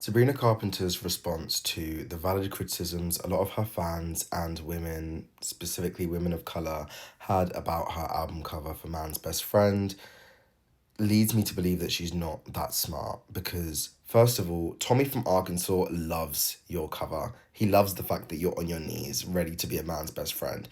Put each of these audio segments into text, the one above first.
Sabrina Carpenter's response to the valid criticisms a lot of her fans and women, specifically women of colour, had about her album cover for Man's Best Friend leads me to believe that she's not that smart because, first of all, Tommy from Arkansas loves your cover. He loves the fact that you're on your knees, ready to be a man's best friend.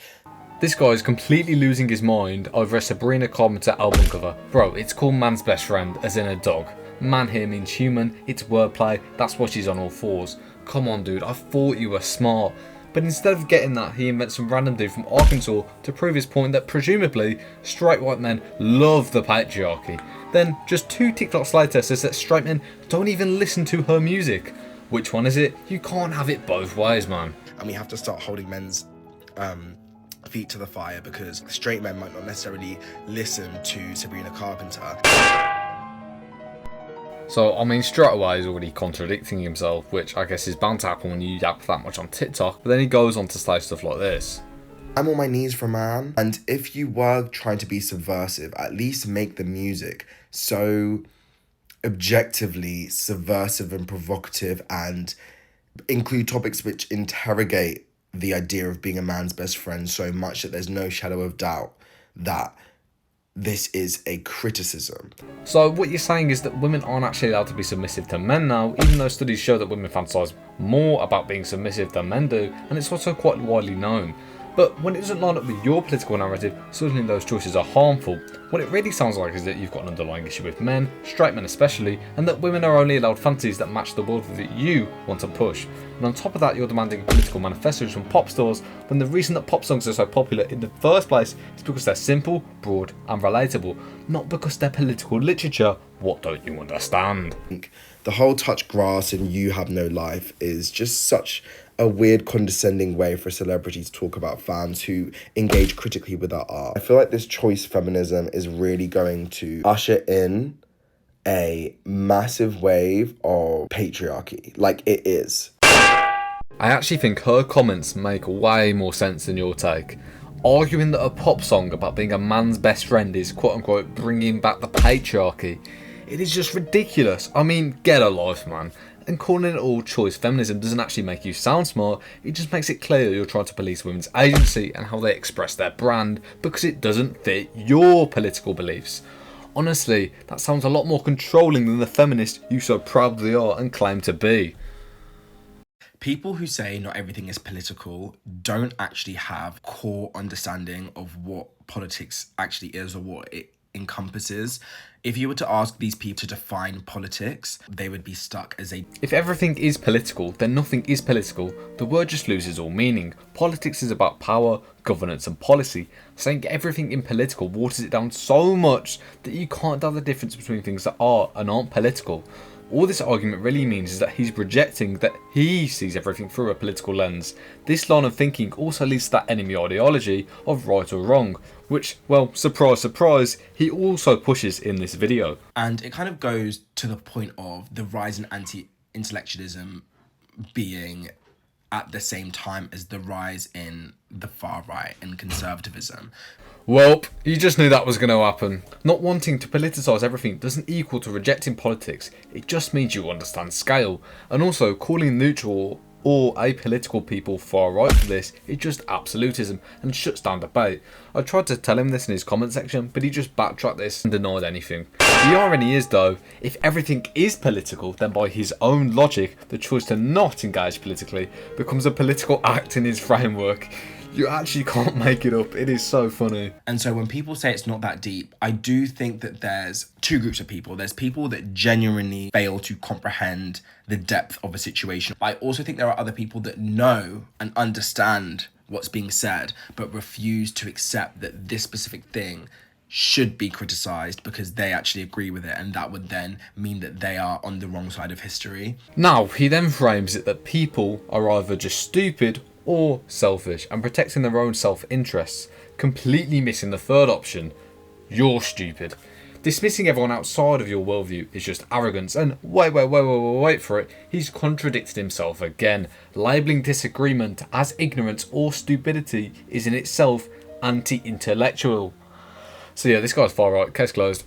This guy is completely losing his mind over a Sabrina Carpenter album cover. Bro, it's called Man's Best Friend, as in a dog. Man here means human, it's wordplay, that's why she's on all fours. Come on dude, I thought you were smart. But instead of getting that, he invents some random dude from Arkansas to prove his point that presumably straight white men love the patriarchy. Then, just 2 TikToks later, says that straight men don't even listen to her music. Which one is it? You can't have it both ways, man. And we have to start holding men's feet to the fire because straight men might not necessarily listen to Sabrina Carpenter. So, I mean, straight away he's already contradicting himself, which I guess is bound to happen when you yap that much on TikTok, but then he goes on to say stuff like this. I'm on my knees for a man, and if you were trying to be subversive, at least make the music so objectively subversive and provocative and include topics which interrogate the idea of being a man's best friend so much that there's no shadow of doubt that this is a criticism. So what you're saying is that women aren't actually allowed to be submissive to men now, even though studies show that women fantasize more about being submissive than men do, and it's also quite widely known. But when it doesn't line up with your political narrative, suddenly those choices are harmful. What it really sounds like is that you've got an underlying issue with men, straight men especially, and that women are only allowed fantasies that match the worldview that you want to push. And on top of that, you're demanding political manifestos from pop stars when the reason that pop songs are so popular in the first place is because they're simple, broad and relatable, not because they're political literature. What don't you understand? The whole touch grass and you have no life is just such a weird condescending way for a celebrity to talk about fans who engage critically with our art. I feel like this choice feminism is really going to usher in a massive wave of patriarchy. Like, it is. I actually think her comments make way more sense than your take. Arguing that a pop song about being a man's best friend is quote unquote bringing back the patriarchy, it is just ridiculous. I mean, get a life, man. And calling it all choice feminism doesn't actually make you sound smart, it just makes it clear you're trying to police women's agency and how they express their brand because it doesn't fit your political beliefs. Honestly, that sounds a lot more controlling than the feminist you so proudly are and claim to be. People who say not everything is political don't actually have core understanding of what politics actually is or what it encompasses. If you were to ask these people to define politics, they would be stuck as a... If everything is political, then nothing is political. The word just loses all meaning. Politics is about power, governance and policy. Saying everything in political waters it down so much that you can't tell the difference between things that are and aren't political. All this argument really means is that he's projecting that he sees everything through a political lens. This line of thinking also leads to that enemy ideology of right or wrong, which, well, surprise, surprise, he also pushes in this video. And it kind of goes to the point of the rise in anti-intellectualism being at the same time as the rise in the far right and conservatism. Well, you just knew that was going to happen. Not wanting to politicise everything doesn't equal to rejecting politics, it just means you understand scale. And also, calling neutral or apolitical people far right for this is just absolutism and shuts down debate. I tried to tell him this in his comment section, but he just backtracked this and denied anything. The irony is though, if everything is political, then by his own logic, the choice to not engage politically becomes a political act in his framework. You actually can't make it up. It is so funny. And so when people say it's not that deep, I do think that there's 2 groups of people. There's people that genuinely fail to comprehend the depth of a situation. I also think there are other people that know and understand what's being said, but refuse to accept that this specific thing should be criticised because they actually agree with it, and that would then mean that they are on the wrong side of history. Now, he then frames it that people are either just stupid or selfish and protecting their own self-interests, completely missing the third option, you're stupid. Dismissing everyone outside of your worldview is just arrogance, and wait for it, he's contradicted himself again. Labelling disagreement as ignorance or stupidity is in itself anti-intellectual. So yeah, this guy's far right, case closed.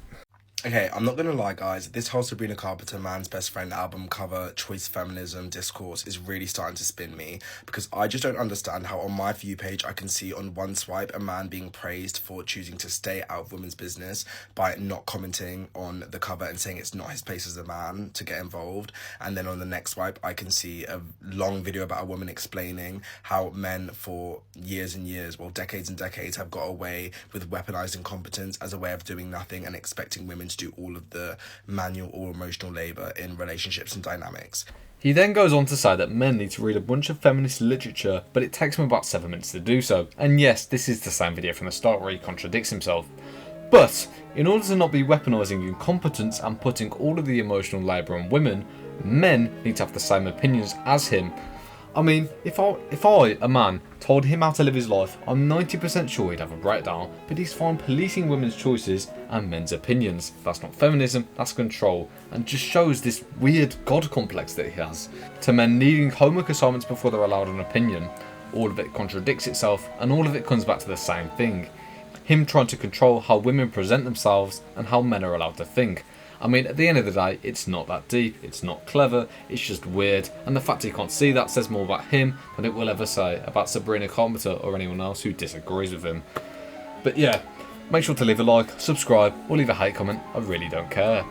Okay, I'm not gonna lie, guys. This whole Sabrina Carpenter Man's Best Friend album cover choice feminism discourse is really starting to spin me, because I just don't understand how on my view page I can see on one swipe a man being praised for choosing to stay out of women's business by not commenting on the cover and saying it's not his place as a man to get involved, and then on the next swipe I can see a long video about a woman explaining how men for years and years, well, decades and decades, have got away with weaponized incompetence as a way of doing nothing and expecting women to do all of the manual or emotional labor in relationships and dynamics. He then goes on to say that men need to read a bunch of feminist literature, but it takes him about 7 minutes to do so. And yes, this is the same video from the start where he contradicts himself. But in order to not be weaponising incompetence and putting all of the emotional labour on women, men need to have the same opinions as him. I mean, if I, a man, told him how to live his life, I'm 90% sure he'd have a breakdown, but he's fine policing women's choices and men's opinions. That's not feminism, that's control, and just shows this weird god complex that he has. To men needing homework assignments before they're allowed an opinion, all of it contradicts itself, and all of it comes back to the same thing. Him trying to control how women present themselves and how men are allowed to think. I mean, at the end of the day, it's not that deep, it's not clever, it's just weird, and the fact he can't see that says more about him than it will ever say about Sabrina Carpenter or anyone else who disagrees with him. But yeah, make sure to leave a like, subscribe, or leave a hate comment, I really don't care.